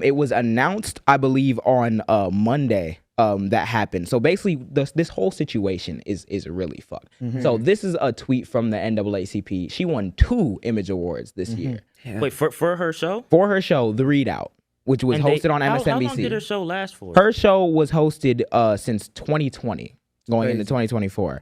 It was announced, I believe, on Monday. That happened. So basically, this whole situation is really fucked. So this is a tweet from the NAACP. She won 2 Image Awards this year. Yeah. Wait, for her show? For her show, The Reid Out, which was hosted on MSNBC. How long did her show last for? Her show was hosted since 2020, going into 2024.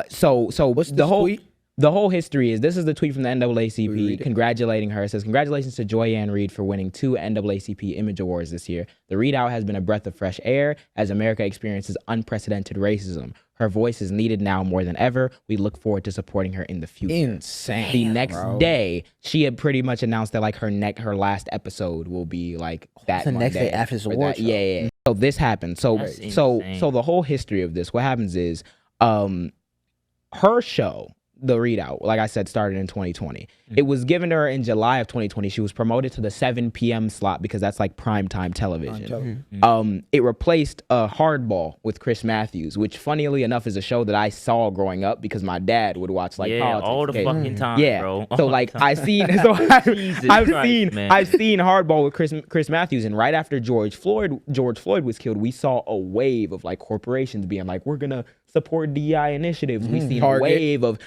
So what's the whole tweet? The whole history is, this is the tweet from the NAACP congratulating her. It says, congratulations to Joy-Ann Reid for winning 2 NAACP Image Awards this year. The Reid Out has been a breath of fresh air as America experiences unprecedented racism. Her voice is needed now more than ever. We look forward to supporting her in the future. Insane. The next day, she had pretty much announced that like her last episode will be like that the Monday. next day after this award show. Yeah. So this happened. So the whole history of this, what happens is, her show, The Reid Out, like I said, started in 2020. It was given to her in July of 2020. She was promoted to the 7 p.m. slot because that's like primetime television. It replaced Hardball with Chris Matthews, which funnily enough is a show that I saw growing up because my dad would watch like politics. all the fucking time, bro. So like I've seen Hardball with Chris Matthews, and right after George Floyd was killed, we sasaw a wave of like corporations being like, we're gonna support DEI initiatives. We've seen a wave of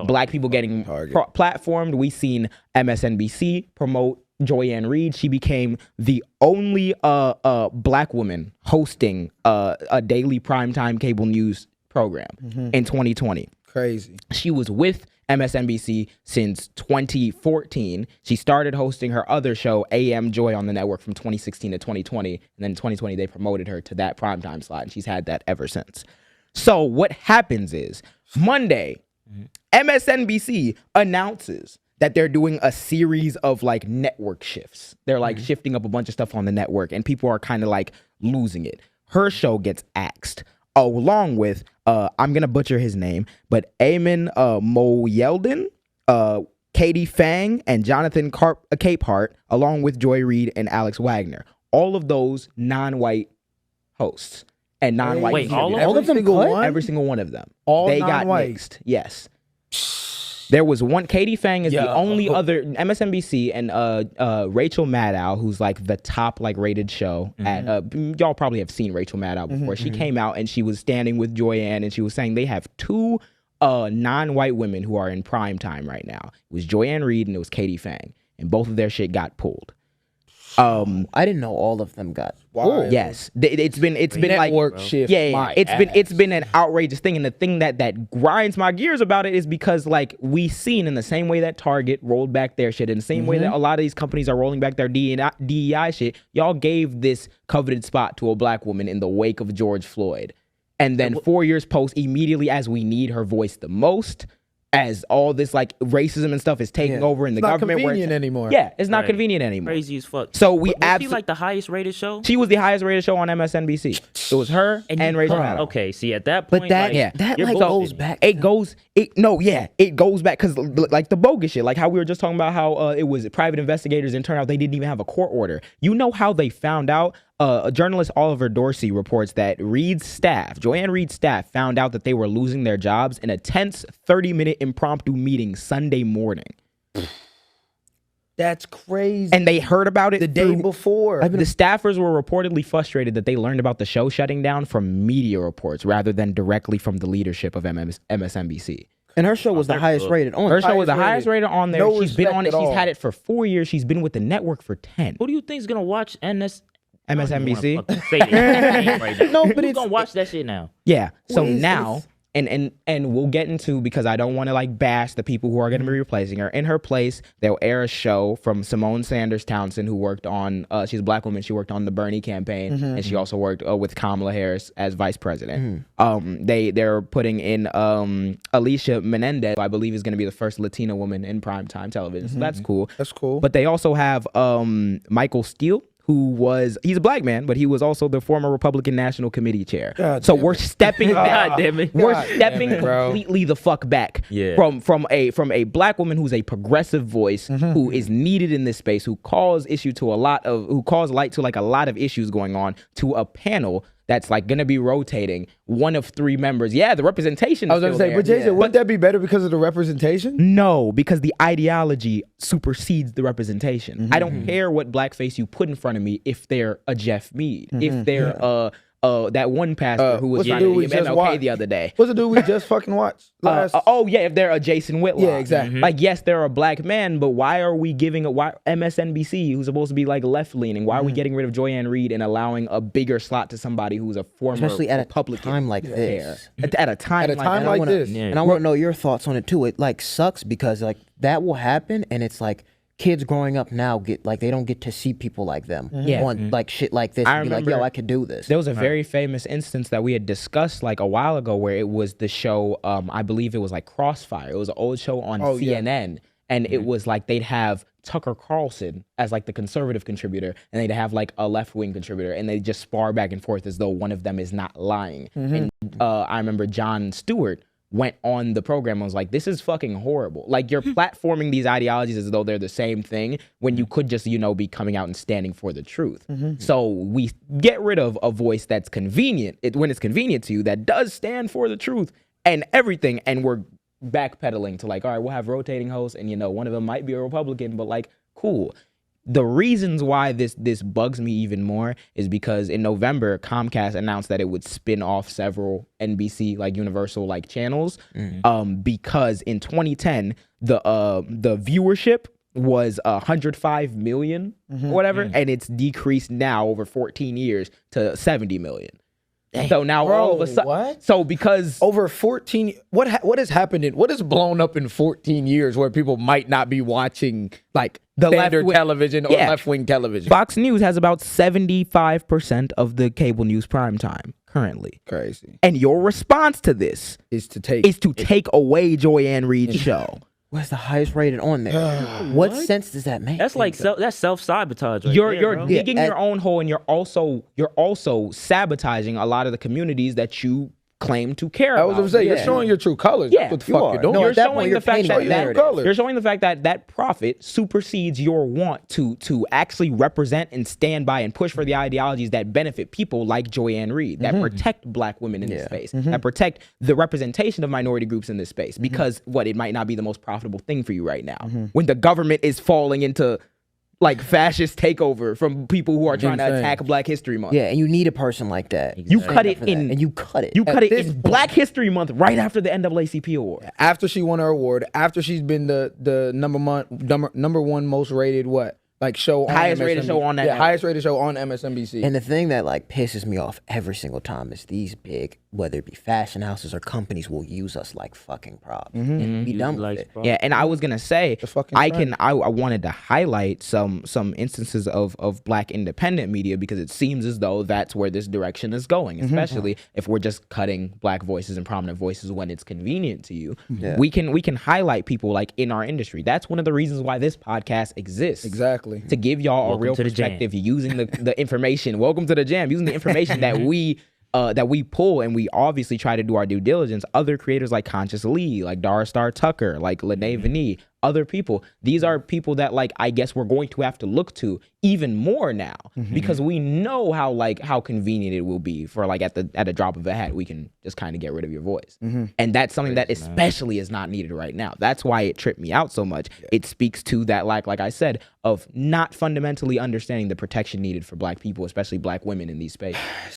black people getting platformed. We've seen MSNBC promote Joy-Ann Reid. She became the only black woman hosting a daily primetime cable news program in 2020. Crazy. She was with MSNBC since 2014. She started hosting her other show, AM Joy, on the network from 2016 to 2020. And then in 2020, they promoted her to that primetime slot, and she's had that ever since. So what happens is, Monday, MSNBC announces that they're doing a series of like network shifts. They're like shifting up a bunch of stuff on the network, and people are kind of like losing it. Her show gets axed, along with, I'm going to butcher his name, but Eamon Moyeldin, Katie Fang, and Jonathan Capehart, along with Joy Reid and Alex Wagner. All of those non-white hosts. And non-white. Wait, all of them? Every single one of them. All they non-white. got mixed. Yes. There was one. Katie Fang is the only other. MSNBC and Rachel Maddow, who's like the top like rated show at. Y'all probably have seen Rachel Maddow before. She came out and she was standing with Joy-Ann, and she was saying they have 2 non-white women who are in prime time right now. It was Joy-Ann Reid and it was Katie Fang, and both of their shit got pulled. I didn't know all of them got. Wow. Yes, it's been network like shift. Yeah. It's been an outrageous thing, and the thing that grinds my gears about it is because like we seen in the same way that Target rolled back their shit, in the same way that a lot of these companies are rolling back their DEI shit. Y'all gave this coveted spot to a black woman in the wake of George Floyd, and then 4 years post, immediately as we need her voice the most, as all this like racism and stuff is taking over in the government. It's not convenient anymore. Yeah, it's not convenient anymore. Crazy as fuck. So was she like the highest rated show? She was the highest rated show on MSNBC. It was her and Rachel Maddow. Okay, see at that point, but that goes back. It goes back because like the bogus shit, like how we were just talking about how it was private investigators and turned out they didn't even have a court order. You know how they found out? Journalist Oliver Dorsey reports that Joy-Ann Reid's staff, found out that they were losing their jobs in a tense 30-minute impromptu meeting Sunday morning. That's crazy. And they heard about it the day before. The staffers were reportedly frustrated that they learned about the show shutting down from media reports rather than directly from the leadership of MSNBC. And her show was the highest rated on. Her show was the highest rated on there. She's been on it. She's had it for 4 years. She's been with the network for 10. Who do you think is gonna watch MSNBC? No, but it's gonna watch that shit now. Yeah. So now, and we'll get into, because I don't want to like bash the people who are going to be replacing her. In her place, they'll air a show from Simone Sanders Townsend, who worked on. She's a black woman. She worked on the Bernie campaign, and she also worked with Kamala Harris as vice president. They're putting in Alicia Menendez, who I believe is going to be the first Latina woman in primetime television. So that's cool. That's cool. But they also have Michael Steele, he's a black man, but he was also the former Republican National Committee chair. So we're stepping back. Completely the fuck back from a black woman who's a progressive voice, who is needed in this space, who calls light to like a lot of issues going on, to a panel that's like gonna be rotating one of 3 members. Yeah, the representation. I was gonna say, but Jason, wouldn't that be better because of the representation? No, because the ideology supersedes the representation. I don't care what blackface you put in front of me if they're a Jeff Mead, if they're that one pastor who was trying to be MLK the other day. What's the dude we just fucking watched last? If they're a Jason Whitlock. Yeah, exactly. Like, yes, they're a black man, but why are we giving why MSNBC, who's supposed to be like left leaning, why are we getting rid of Joyanne Reid and allowing a bigger slot to somebody who's a former especially at Republican? A time like this. At a time like this. Yeah. And I want to know your thoughts on it too. It like sucks because like that will happen, and it's like kids growing up now they don't get to see people like them on like shit like this and be like, yo, I could do this. There was a very famous instance that we had discussed like a while ago where it was the show, I believe it was like Crossfire. It was an old show on CNN. And it was like they'd have Tucker Carlson as like the conservative contributor, and they'd have like a left-wing contributor, and they just spar back and forth as though one of them is not lying. And I remember Jon Stewart went on the program and was like, this is fucking horrible. Like, you're platforming these ideologies as though they're the same thing when you could just, be coming out and standing for the truth. So we get rid of a voice that's convenient, when it's convenient to you, that does stand for the truth and everything, and we're backpedaling to like, all right, we'll have rotating hosts, and one of them might be a Republican, but like, cool. The reasons why this bugs me even more is because in November, Comcast announced that it would spin off several NBC like Universal like channels, because in 2010 the viewership was 105 million or whatever, and it's decreased now over 14 years to 70 million. So now all of a sudden, what? So because over 14, what has happened what has blown up in 14 years where people might not be watching like the standard television or left-wing television? Fox News has about 75% of the cable news prime time currently. Crazy. And your response to this is to take away Joyanne Reid's show. What's the highest rated on there? What sense does that make? That's like that's self-sabotage. You're digging your own hole, and you're also sabotaging a lot of the communities that you claim to care about. I was going to say, you're showing your true colors. That's what the fuck you're doing. No, you're showing the fact you're showing the fact that profit supersedes your want to actually represent and stand by and push for the ideologies that benefit people like Joyanne Reid, that protect black women in this space, that protect the representation of minority groups in this space. Because it might not be the most profitable thing for you right now. When the government is falling into like fascist takeover from people who are trying to attack Black History Month. Yeah, and you need a person like that. You cut it in, and you cut it. You cut it in Black History Month right after the NAACP award. After she won her award, after she's been the number one most rated show on highest rated show on that. Yeah, highest rated show on MSNBC. And the thing that pisses me off every single time is these big, whether it be fashion houses or companies, will use us like fucking props and be done with it. Yeah, and I was gonna say, I wanted to highlight some instances of Black independent media because it seems as though that's where this direction is going, especially if we're just cutting Black voices and prominent voices when it's convenient to you. Yeah. We can highlight people like in our industry. That's one of the reasons why this podcast exists. Exactly. To give y'all a real perspective using the information. Welcome to the Jam. Using the information that we pull, and we obviously try to do our due diligence. Other creators like Conscious Lee, like Dara Star Tucker, like Lene Vinny, other people. These are people that I guess we're going to have to look to even more now because we know how convenient it will be for at a drop of a hat we can just kind of get rid of your voice. And that's something that especially is not needed right now. That's why it tripped me out so much. Yeah. It speaks to that like I said, of not fundamentally understanding the protection needed for Black people, especially Black women in these spaces.